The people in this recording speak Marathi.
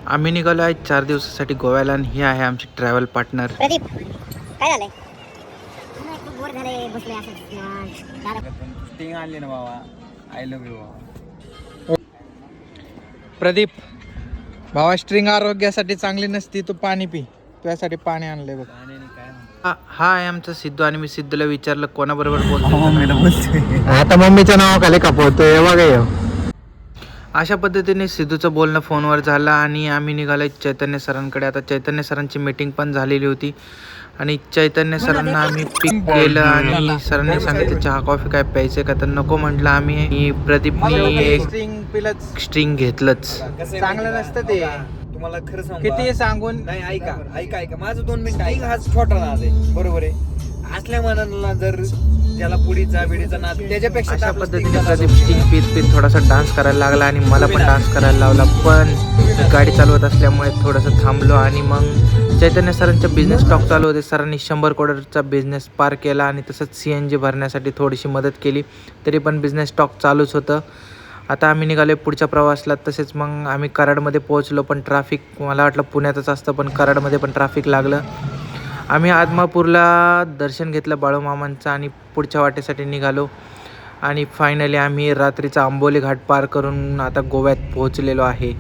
आम्ही निघालो आहे 4 दिवसासाठी गोव्याला आणि ही आहे आमची ट्रॅव्हल पार्टनर प्रदीप. काय झालंय? खूप बोर झाले बसले असं. स्टिंग आणली ना बाबा. आय लव्ह यू बाबा. प्रदीप भावा, स्ट्रिंग आरोग्यासाठी चांगली नसती, तू पाणी पी. तुझ्यासाठी पाणी आणलंय बघ. हा आहे आमचा सिद्धू आणि मी सिद्धूला विचारलं कोणाबरोबर बोलतो. आता मम्मीच्या नावाखाली कापवतोय बघा. अशा पद्धतीने सिद्धूचं बोलणं फोनवर झालं आणि आम्ही निघालो चैतन्य सरांकडे. आता चैतन्य सरांची मीटिंग पण झालेली होती आणि चैतन्य सरांना आम्ही पिक केलं आणि सरांनी सांगितलं चहा कॉफी काय प्यायचं का, तर नको म्हटलं आम्ही. प्रदीपनी एक स्ट्रिंग घेतलंच. चांगलं नसतं ते. तुम्हाला खरं सांगू किती सांगून नाही. ऐका माझं 2 मिनिटं ऐका. हा छोटा नाद आहे, बरोबर आहे. असल्या मनाला जर ज्याला पुडीचा बिडीचा नाद, त्याच्यापेक्षा अशा पद्धतीने प्रदीप स्टिंग पीत थोडासा डान्स करायला लागला आणि मला पण डान्स करायला लावला. पण गाडी चालवत असल्यामुळे थोडंसं थांबलो आणि मग चैतन्य सरांचा बिझनेस स्टॉक चालू होते. सरांनी 100 करोडचा बिझनेस पार केला आणि तसंच CNG भरण्यासाठी थोडीशी मदत केली. तरी पण बिझनेस स्टॉक चालूच होतं. आता आम्ही निघालो पुढच्या प्रवासला. तसेच मग आम्ही कराडमध्ये पोहोचलो. पण ट्रॅफिक मला वाटलं पुण्यातच असतं, पण कराडमध्ये पण ट्रॅफिक लागलं. आम्ही आदमापूरला दर्शन घेतलं बाळूमामांचं आणि पुढच्या वाटेसाठी निघालो. आणि फायनली आम्ही रात्रीचा आंबोली घाट पार करून आता गोव्यात पोहोचलेलो आहे.